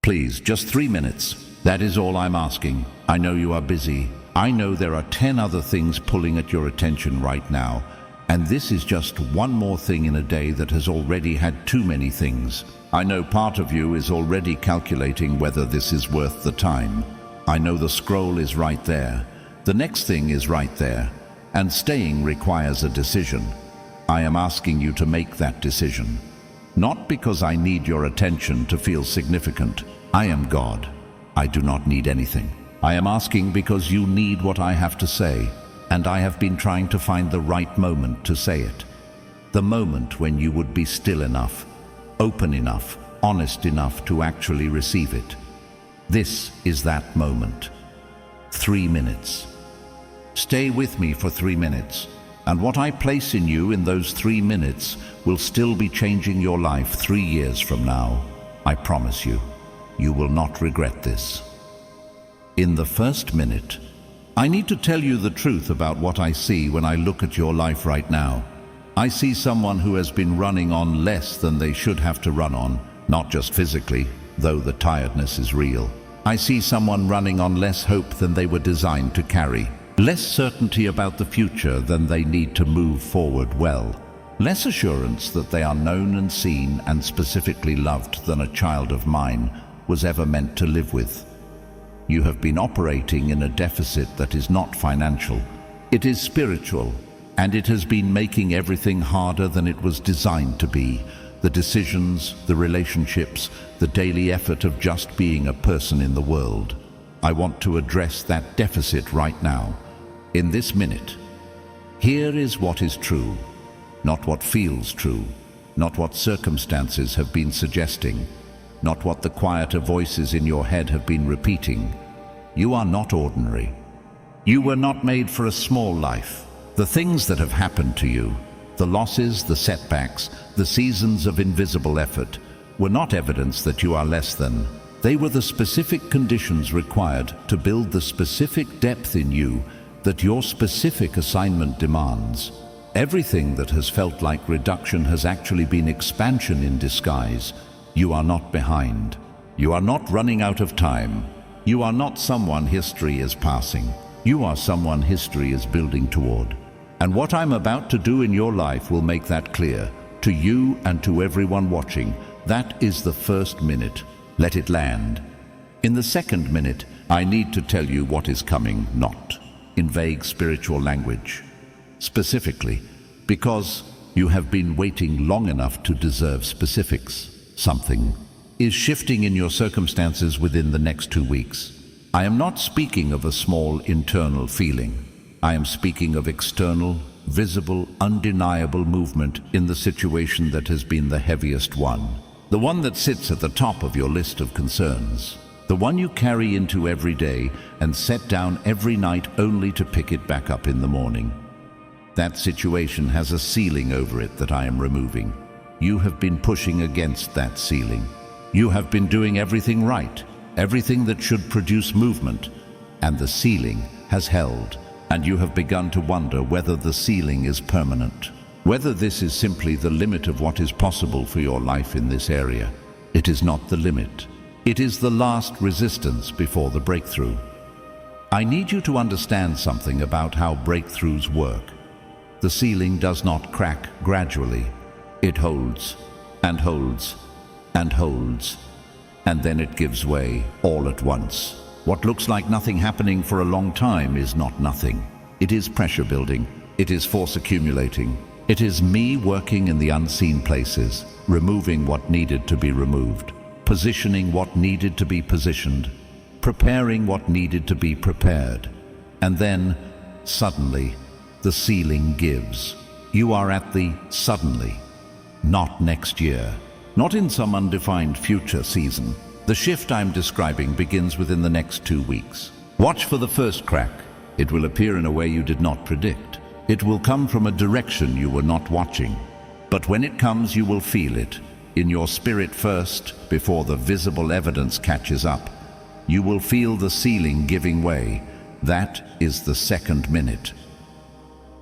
Please, just 3 minutes. That is all I'm asking. I know you are busy. I know there are 10 other things pulling at your attention right now, and this is just one more thing in a day that has already had too many things. I know part of you is already calculating whether this is worth the time. I know the scroll is right there. The next thing is right there, and staying requires a decision. I am asking you to make that decision. Not because I need your attention to feel significant. I am God. I do not need anything. I am asking because you need what I have to say, and I have been trying to find the right moment to say it. The moment when you would be still enough, open enough, honest enough to actually receive it. This is that moment. 3 minutes. Stay with me for 3 minutes, and what I place in you in those 3 minutes will still be changing your life 3 years from now. I promise you, you will not regret this. In the first minute, I need to tell you the truth about what I see when I look at your life right now. I see someone who has been running on less than they should have to run on, not just physically, though the tiredness is real. I see someone running on less hope than they were designed to carry, less certainty about the future than they need to move forward well, less assurance that they are known and seen and specifically loved than a child of mine was ever meant to live with. You have been operating in a deficit that is not financial. It is spiritual, and it has been making everything harder than it was designed to be. The decisions, the relationships, the daily effort of just being a person in the world. I want to address that deficit right now, in this minute. Here is what is true, not what feels true, not what circumstances have been suggesting, not what the quieter voices in your head have been repeating. You are not ordinary. You were not made for a small life. The things that have happened to you, the losses, the setbacks, the seasons of invisible effort, were not evidence that you are less than. They were the specific conditions required to build the specific depth in you that your specific assignment demands. Everything that has felt like reduction has actually been expansion in disguise. You are not behind. You are not running out of time. You are not someone history is passing. You are someone history is building toward. And what I'm about to do in your life will make that clear to you and to everyone watching. That is the first minute. Let it land. In the second minute, I need to tell you what is coming, not in vague spiritual language. Specifically, because you have been waiting long enough to deserve specifics. Something is shifting in your circumstances within the next 2 weeks. I am not speaking of a small internal feeling. I am speaking of external, visible, undeniable movement in the situation that has been the heaviest one. The one that sits at the top of your list of concerns. The one you carry into every day and set down every night only to pick it back up in the morning. That situation has a ceiling over it that I am removing. You have been pushing against that ceiling. You have been doing everything right, everything that should produce movement, and the ceiling has held, and you have begun to wonder whether the ceiling is permanent, whether this is simply the limit of what is possible for your life in this area. It is not the limit. It is the last resistance before the breakthrough. I need you to understand something about how breakthroughs work. The ceiling does not crack gradually. It holds, and holds, and holds, and then it gives way all at once. What looks like nothing happening for a long time is not nothing. It is pressure building. It is force accumulating. It is me working in the unseen places, removing what needed to be removed, positioning what needed to be positioned, preparing what needed to be prepared. And then, suddenly, the ceiling gives. You are at the suddenly. Not next year, not in some undefined future season. The shift I'm describing begins within the next 2 weeks. Watch for the first crack. It will appear in a way you did not predict. It will come from a direction you were not watching. But when it comes, you will feel it, in your spirit first, before the visible evidence catches up. You will feel the ceiling giving way. That is the second minute.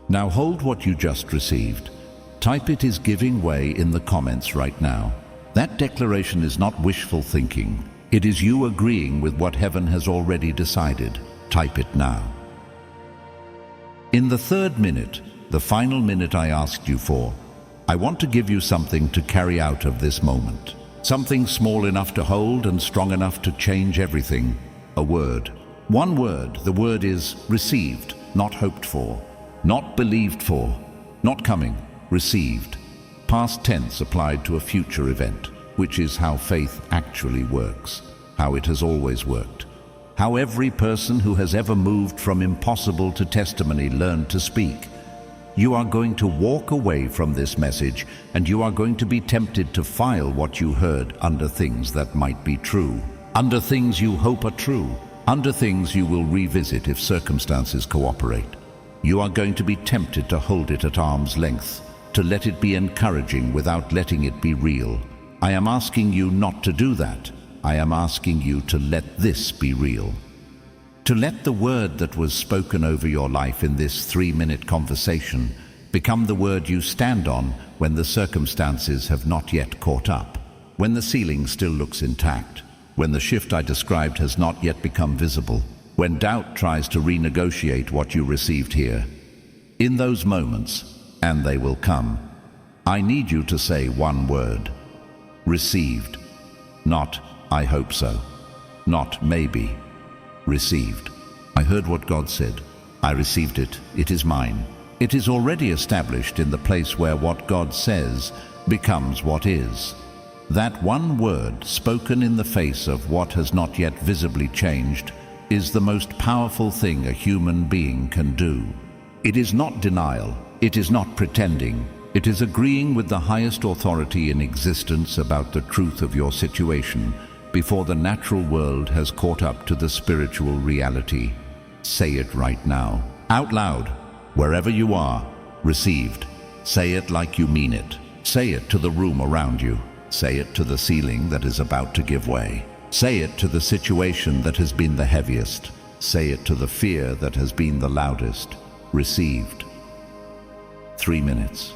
Now hold what you just received. Type "it is giving way" in the comments right now. That declaration is not wishful thinking. It is you agreeing with what heaven has already decided. Type it now. In the third minute, the final minute I asked you for, I want to give you something to carry out of this moment. Something small enough to hold and strong enough to change everything. A word. One word. The word is received, not hoped for, not believed for, not coming, received. Past tense applied to a future event, which is how faith actually works, how it has always worked. How every person who has ever moved from impossible to testimony learned to speak. You are going to walk away from this message and you are going to be tempted to file what you heard under things that might be true, under things you hope are true, under things you will revisit if circumstances cooperate. You are going to be tempted to hold it at arm's length, to let it be encouraging without letting it be real. I am asking you not to do that. I am asking you to let this be real. To let the word that was spoken over your life in this 3-minute conversation become the word you stand on when the circumstances have not yet caught up, when the ceiling still looks intact, when the shift I described has not yet become visible, when doubt tries to renegotiate what you received here. In those moments, and they will come, I need you to say one word. Received. Not, I hope so. Not, maybe. Received. I heard what God said. I received it. It is mine. It is already established in the place where what God says becomes what is. That one word spoken in the face of what has not yet visibly changed is the most powerful thing a human being can do. It is not denial. It is not pretending. It is agreeing with the highest authority in existence about the truth of your situation before the natural world has caught up to the spiritual reality. Say it right now, out loud, wherever you are. Received. Say it like you mean it. Say it to the room around you. Say it to the ceiling that is about to give way. Say it to the situation that has been the heaviest. Say it to the fear that has been the loudest. Received. 3 minutes.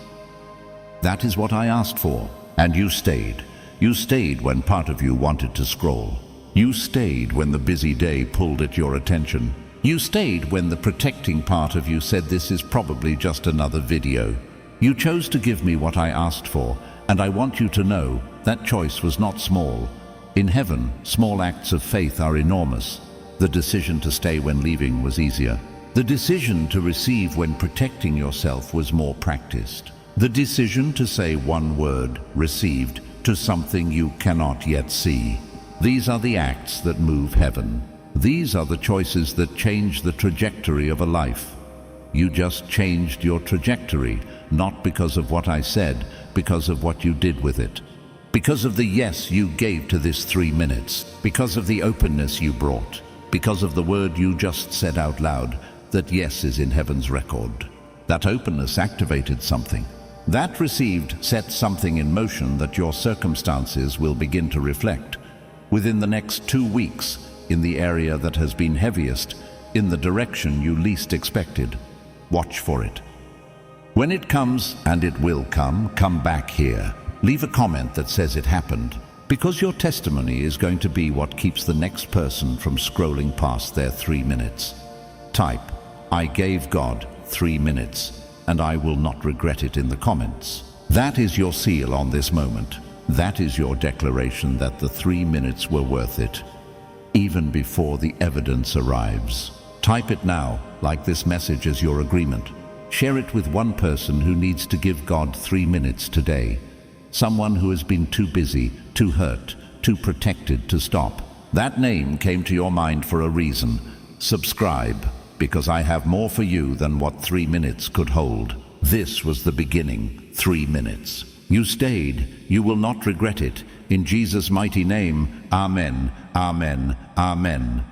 That is what I asked for, and you stayed. You stayed when part of you wanted to scroll. You stayed when the busy day pulled at your attention. You stayed when the protecting part of you said this is probably just another video. You chose to give me what I asked for, and I want you to know that choice was not small. In heaven, small acts of faith are enormous. The decision to stay when leaving was easier. The decision to receive when protecting yourself was more practiced. The decision to say one word, received, to something you cannot yet see. These are the acts that move heaven. These are the choices that change the trajectory of a life. You just changed your trajectory, not because of what I said, because of what you did with it. Because of the yes you gave to this 3 minutes, because of the openness you brought, because of the word you just said out loud, that yes is in heaven's record. That openness activated something. That received set something in motion that your circumstances will begin to reflect. Within the next 2 weeks, in the area that has been heaviest, in the direction you least expected. Watch for it. When it comes, and it will come back here. Leave a comment that says it happened, because your testimony is going to be what keeps the next person from scrolling past their 3 minutes. Type, I gave God 3 minutes. And I will not regret it in the comments. That is your seal on this moment. That is your declaration that the 3 minutes were worth it, even before the evidence arrives. Type it now, like this message as your agreement. Share it with one person who needs to give God 3 minutes today. Someone who has been too busy, too hurt, too protected to stop. That name came to your mind for a reason. Subscribe, because I have more for you than what 3 minutes could hold. This was the beginning, 3 minutes. You stayed. You will not regret it. In Jesus' mighty name, Amen, Amen, Amen.